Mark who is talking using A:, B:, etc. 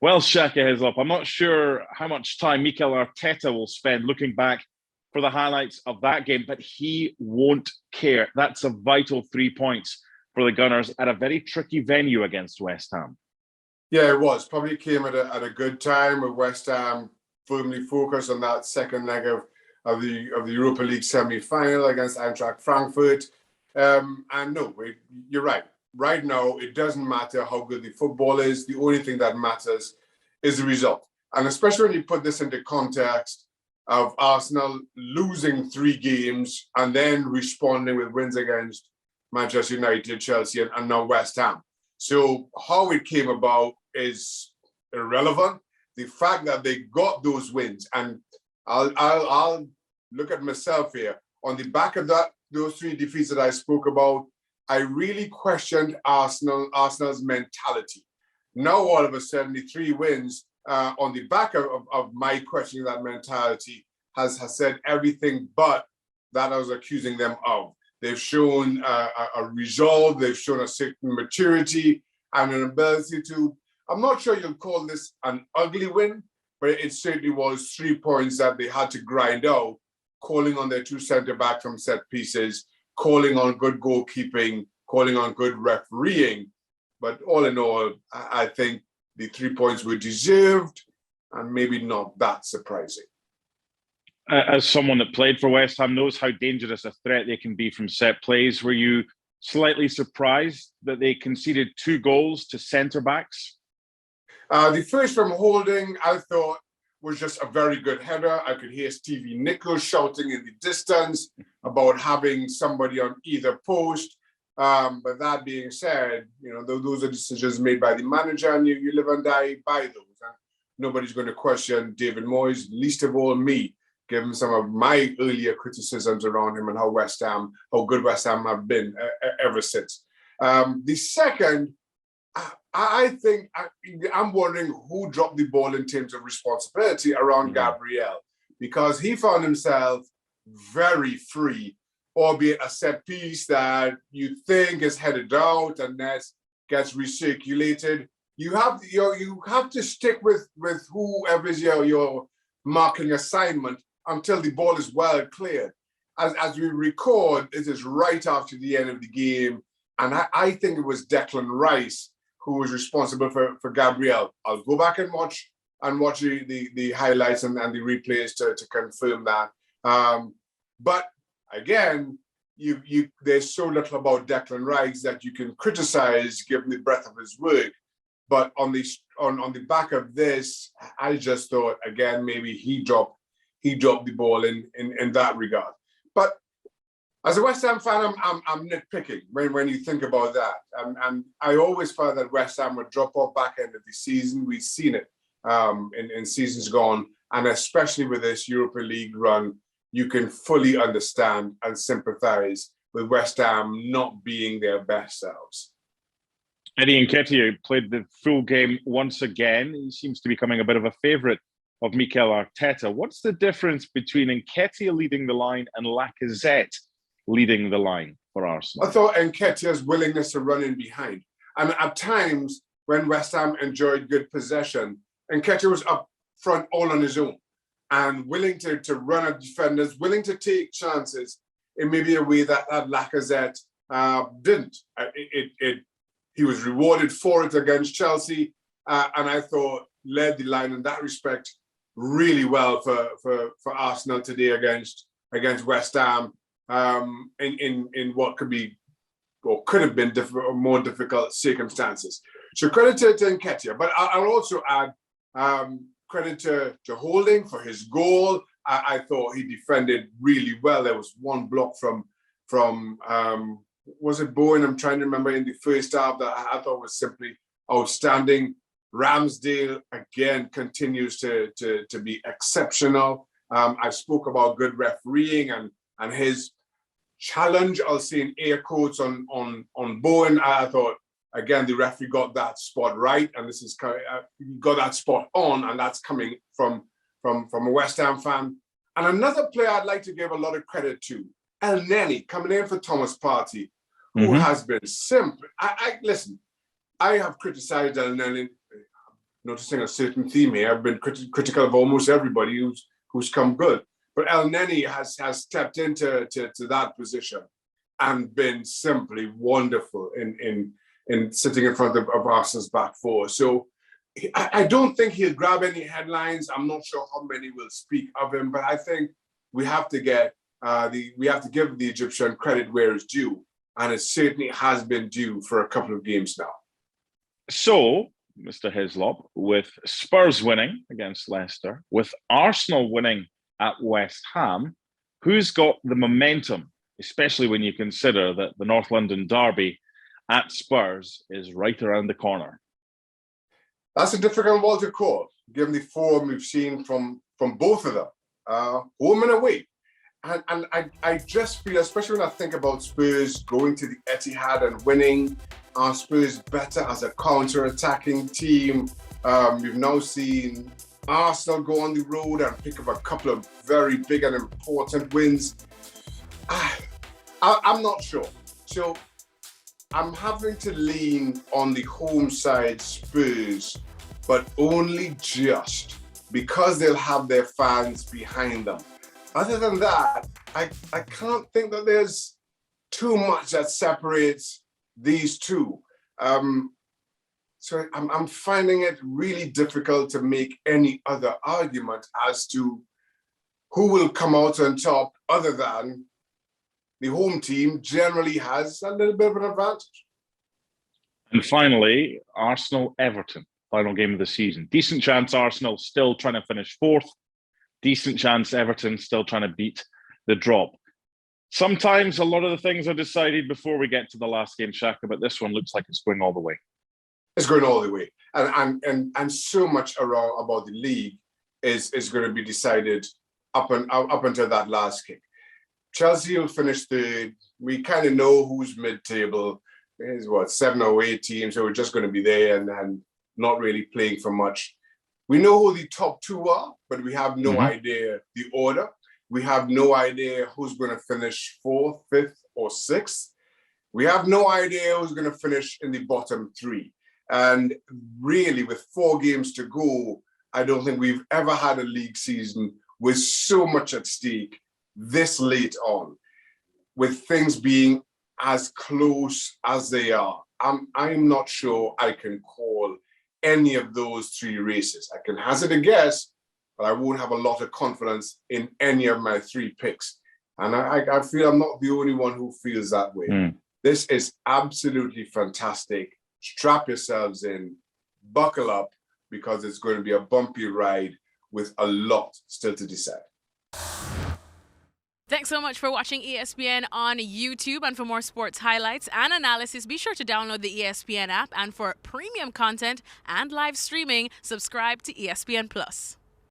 A: Well, Shaka Hislop, I'm not sure how much time Mikel Arteta will spend looking back for the highlights of that game, but he won't care. That's a vital 3 points for the Gunners at a very tricky venue against West Ham.
B: Yeah, it was. Probably came at a good time with West Ham firmly focused on that second leg of the Europa League semi-final against Eintracht Frankfurt. And no, you're right. Right now, it doesn't matter how good the football is. The only thing that matters is the result. And especially when you put this into context of Arsenal losing 3 games and then responding with wins against Manchester United, Chelsea, and now West Ham. So how it came about is irrelevant. The fact that they got those wins, and I'll look at myself here, on the back of those 3 defeats that I spoke about, I really questioned Arsenal's mentality. Now, all of a sudden, the 3 wins on the back of my questioning that mentality has said everything but that I was accusing them of. They've shown a resolve, they've shown a certain maturity and an ability to, I'm not sure you'll call this an ugly win, but it certainly was 3 points that they had to grind out, calling on their 2 centre-backs from set pieces, calling on good goalkeeping, calling on good refereeing. But all in all, I think the 3 points were deserved and maybe not that surprising.
A: As someone that played for West Ham knows how dangerous a threat they can be from set plays, were you slightly surprised that they conceded 2 goals to centre-backs?
B: The first from Holding, I thought, was just a very good header. I could hear Stevie Nicol shouting in the distance about having somebody on either post. But that being said, those are decisions made by the manager, and you live and die by those. And nobody's going to question David Moyes, least of all me, given some of my earlier criticisms around him and how good West Ham have been ever since. The second, I think I'm wondering who dropped the ball in terms of responsibility around Gabriel, because he found himself very free, albeit a set piece that you think is headed out and that gets recirculated. You have to stick with whoever's your marking assignment until the ball is well cleared. As we record, it is right after the end of the game, and I think it was Declan Rice who was responsible for Gabriel. I'll go back and watch the highlights and the replays to confirm that. But again, there's so little about Declan Rice that you can criticize given the breadth of his work. But on the back of this, I just thought again maybe he dropped the ball in that regard. But as a West Ham fan, I'm nitpicking when you think about that. And I always felt that West Ham would drop off back end of the season. We've seen it in seasons gone, and especially with this Europa League run, you can fully understand and sympathise with West Ham not being their best selves.
A: Eddie Nketiah played the full game once again. He seems to be becoming a bit of a favourite of Mikel Arteta. What's the difference between Nketiah leading the line and Lacazette leading the line for Arsenal?
B: I thought Nketiah's willingness to run in behind. And at times, when West Ham enjoyed good possession, Nketiah was up front all on his own and willing to run at defenders, willing to take chances in maybe a way that Lacazette didn't. He was rewarded for it against Chelsea, and I thought led the line in that respect really well for Arsenal today against West Ham in what could be or could have been more difficult circumstances. So credit to Nketiah, but I'll also add credit to Holding for his goal. I thought he defended really well. There was one block from was it Bowen? I'm trying to remember in the first half that I thought was simply outstanding. Ramsdale again continues to be exceptional. I spoke about good refereeing and his challenge, I'll say in air quotes, on Bowen. I thought again the referee got that spot right, and this is got that spot on, and that's coming from a West Ham fan. And another player I'd like to give a lot of credit to, El Neni, coming in for Thomas Partey, who has been simple. Listen, I have criticized El Neni noticing a certain theme here. I've been critical of almost everybody who's come good. But El Neni has stepped into that position and been simply wonderful in sitting in front of Arsenal's back four. So I don't think he'll grab any headlines. I'm not sure how many will speak of him, but I think we have to give the Egyptian credit where it's due, and it certainly has been due for a couple of games now.
A: So, Mr. Hislop, with Spurs winning against Leicester, with Arsenal winning at West Ham, who's got the momentum, especially when you consider that the North London derby at Spurs is right around the corner?
B: That's a difficult one to call, given the form we've seen from both of them, home and away. And I just feel, especially when I think about Spurs going to the Etihad and winning, are Spurs better as a counter-attacking team? We've now seen Arsenal go on the road and pick up a couple of very big and important wins. I'm not sure. So I'm having to lean on the home side Spurs, but only just because they'll have their fans behind them. Other than that, I can't think that there's too much that separates these two. So I'm finding it really difficult to make any other argument as to who will come out on top, other than the home team generally has a little bit of an advantage.
A: And finally, Arsenal-Everton, final game of the season. Decent chance Arsenal still trying to finish fourth. Decent chance Everton still trying to beat the drop. Sometimes a lot of the things are decided before we get to the last game, Shaka, but this one looks like it's going all the way.
B: It's going all the way. And so much around about the league is going to be decided up until that last kick. Chelsea will finish third. We kind of know who's mid-table. There's 7 or 8 teams who are just going to be there and not really playing for much. We know who the top 2 are, but we have no idea the order. We have no idea who's going to finish 4th, 5th, or 6th. We have no idea who's going to finish in the bottom 3. And really, with 4 games to go, I don't think we've ever had a league season with so much at stake this late on, with things being as close as they are. I'm not sure I can call any of those 3 races. I can hazard a guess, but I won't have a lot of confidence in any of my 3 picks. And I feel I'm not the only one who feels that way. This is absolutely fantastic. Strap yourselves in, buckle up, because it's going to be a bumpy ride with a lot still to decide.
C: Thanks so much for watching ESPN on YouTube. And for more sports highlights and analysis, be sure to download the ESPN app. And for premium content and live streaming, subscribe to ESPN Plus.